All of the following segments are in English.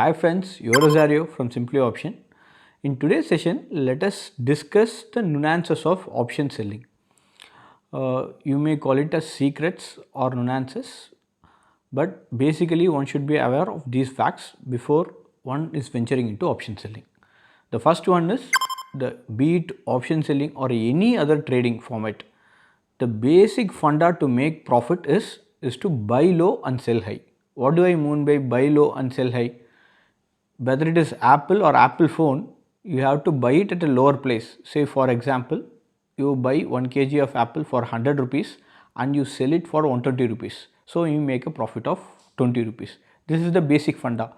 Hi friends, your ROSARIO from Simply Option. In today's session, let us discuss the nuances of option selling. You may call it as secrets or nuances, but basically one should be aware of these facts before one is venturing into option selling. The first one is be it option selling or any other trading format. The basic funda to make profit is to buy low and sell high. What do I mean by buy low and sell high? Whether it is Apple or Apple phone, you have to buy it at a lower place. Say for example, you buy 1 kg of Apple for 100 rupees and you sell it for 120 rupees. So you make a profit of 20 rupees. This is the basic funda.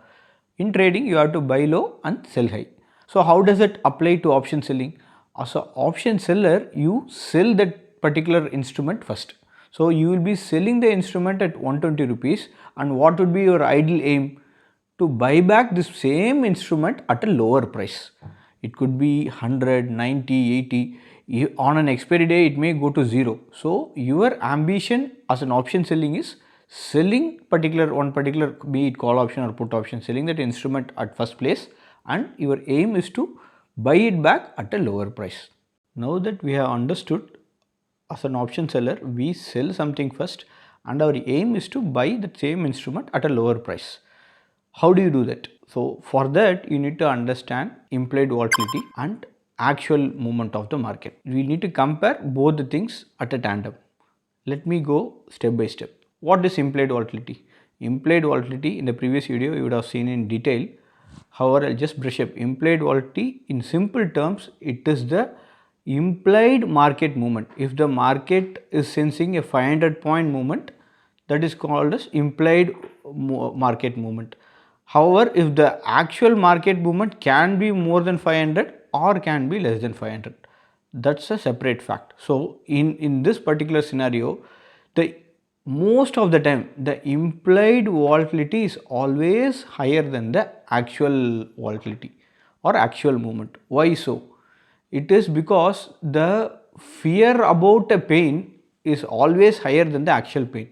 In trading, you have to buy low and sell high. So how does it apply to option selling? As an option seller, you sell that particular instrument first. So you will be selling the instrument at 120 rupees, and what would be your ideal aim? To buy back this same instrument at a lower price. It could be 100, 90, 80. On an expiry day, it may go to 0. So your ambition as an option selling is selling one particular, be it call option or put option, selling that instrument at first place, and your aim is to buy it back at a lower price. Now that we have understood, as an option seller, we sell something first and our aim is to buy the same instrument at a lower price. How do you do that? So for that, you need to understand implied volatility and actual movement of the market. We need to compare both the things at a tandem. Let me go step by step. What is implied volatility? Implied volatility, in the previous video you would have seen in detail. However, I'll just brush up. Implied volatility, in simple terms, it is the implied market movement. If the market is sensing a 500 point movement, that is called as implied market movement. However, if the actual market movement can be more than 500 or can be less than 500, that's a separate fact. So in this particular scenario, the most of the time the implied volatility is always higher than the actual volatility or actual movement. Why so? It is because the fear about a pain is always higher than the actual pain.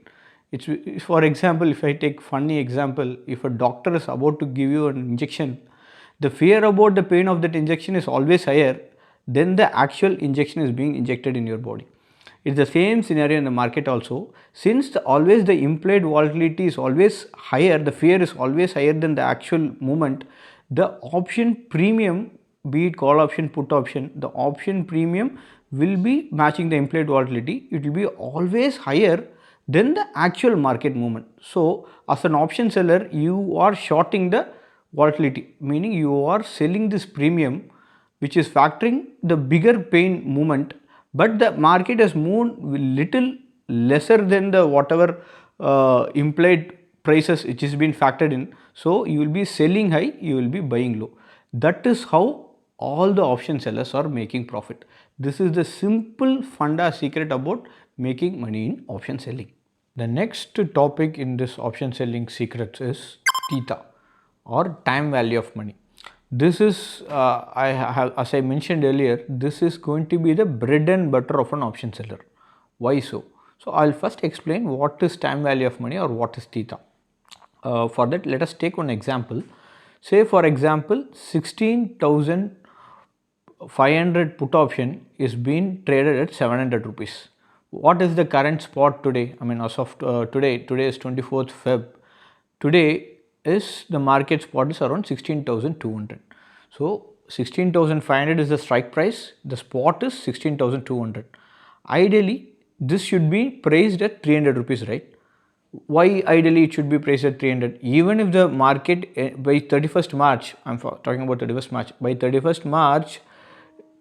It's, for example, if I take funny example, if a doctor is about to give you an injection, the fear about the pain of that injection is always higher than the actual injection is being injected in your body. It's the same scenario in the market also. Since always the implied volatility is always higher, the fear is always higher than the actual movement, the option premium, be it call option, put option, the option premium will be matching the implied volatility. It will be always higher than the actual market movement. So as an option seller, you are shorting the volatility, meaning you are selling this premium which is factoring the bigger pain movement, but the market has moved little lesser than the whatever implied prices which is been factored in. So you will be selling high, you will be buying low. That is how all the option sellers are making profit. This is the simple funda secret about making money in option selling. The next topic in this option selling secrets is theta or time value of money. This is, as I mentioned earlier, this is going to be the bread and butter of an option seller. Why so? So I'll first explain what is time value of money or what is theta. For that, let us take one example. Say for example, 16,500 put option is being traded at 700 rupees. What is the current spot today? I mean, as of today is 24th Feb. Today is the market spot is around 16,200. So 16,500 is the strike price. The spot is 16,200. Ideally, this should be priced at 300 rupees, right? Why ideally it should be priced at 300? Even if the market by 31st March, I'm talking about 31st March, by 31st March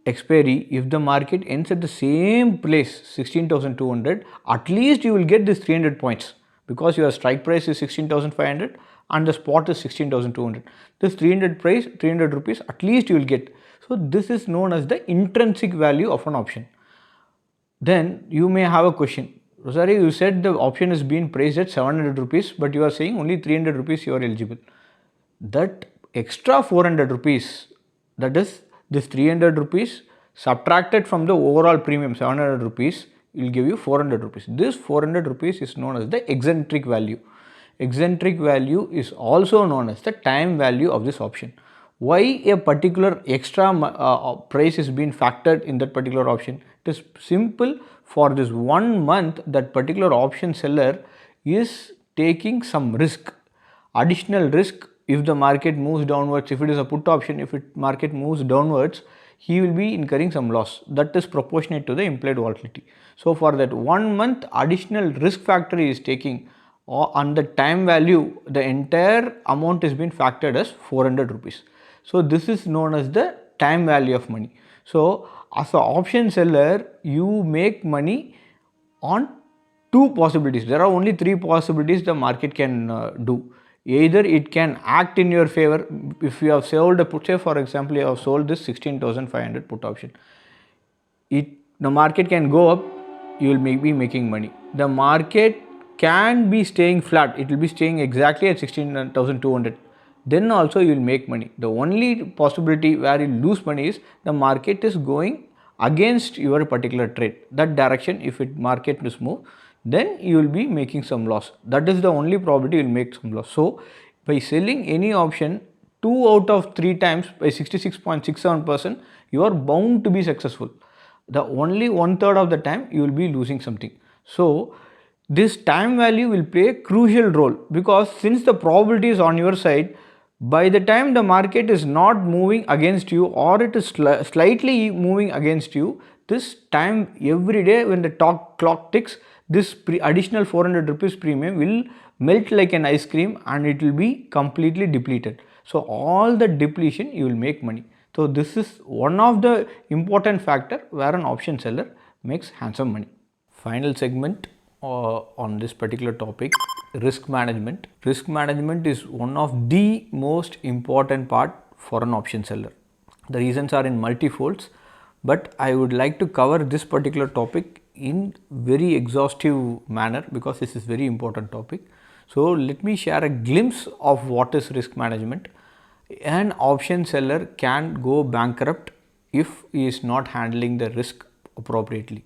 expiry, if the market ends at the same place 16,200, at least you will get this 300 points because your strike price is 16,500 and the spot is 16,200. This 300 rupees at least you will get. So this is known as the intrinsic value of an option. Then you may have a question, Rosario, you said the option is being priced at 700 rupees, but you are saying only 300 rupees you are eligible. That extra 400 rupees, that is this 300 rupees subtracted from the overall premium 700 rupees will give you 400 rupees. This 400 rupees is known as the eccentric value. eccentric value is also known as the time value of this option. Why a particular extra price is being factored in that particular option? It is simple. For this 1 month, that particular option seller is taking some risk, additional risk. If the market moves downwards, if it is a put option, if it market moves downwards, he will be incurring some loss that is proportionate to the implied volatility. So for that 1 month, additional risk factor he is taking, on the time value, the entire amount is being factored as 400 rupees. So this is known as the time value of money. So as an option seller, you make money on two possibilities. There are only three possibilities the market can do. Either it can act in your favor. If you have sold a put, say for example, you have sold this 16,500 put option. The market can go up, you will be making money. The market can be staying flat, it will be staying exactly at 16,200. Then also you will make money. The only possibility where you lose money is the market is going against your particular trade. That direction, if it market is move, then you will be making some loss. That is the only probability you will make some loss. So by selling any option 2 out of 3 times by 66.67%, you are bound to be successful. The only 1/3 of the time you will be losing something. So this time value will play a crucial role, because since the probability is on your side, by the time the market is not moving against you or it is slightly moving against you, this time every day when the clock ticks, this additional 400 rupees premium will melt like an ice cream and it will be completely depleted. So all the depletion you will make money. So this is one of the important factor where an option seller makes handsome money. Final segment on this particular topic, risk management. Risk management is one of the most important part for an option seller. The reasons are in multifolds, but I would like to cover this particular topic in very exhaustive manner because this is very important topic. So let me share a glimpse of what is risk management. An option seller can go bankrupt if he is not handling the risk appropriately.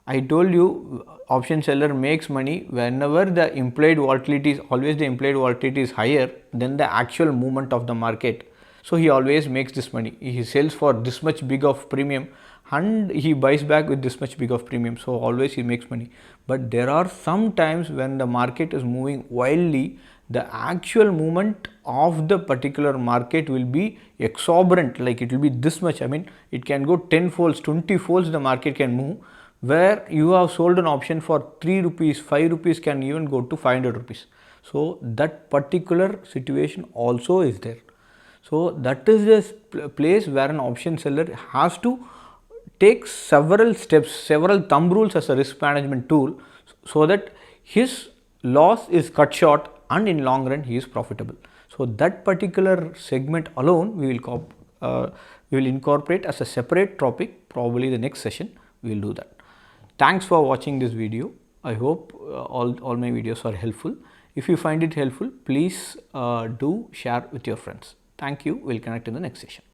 I told you option seller makes money whenever the implied volatility is always, the implied volatility is higher than the actual movement of the market. So he always makes this money. He sells for this much big of premium and he buys back with this much big of premium. So always he makes money. But there are some times when the market is moving wildly, the actual movement of the particular market will be exorbitant, like it will be this much. I mean, it can go 10 folds, 20 folds the market can move, where you have sold an option for 3 rupees, 5 rupees can even go to 500 rupees. So that particular situation also is there. So that is the place where an option seller has to take several steps, several thumb rules as a risk management tool, so that his loss is cut short and in long run he is profitable. So that particular segment alone we will incorporate as a separate topic. Probably the next session we will do that. Thanks for watching this video. I hope all my videos are helpful. If you find it helpful, please do share with your friends. Thank you. We'll connect in the next session.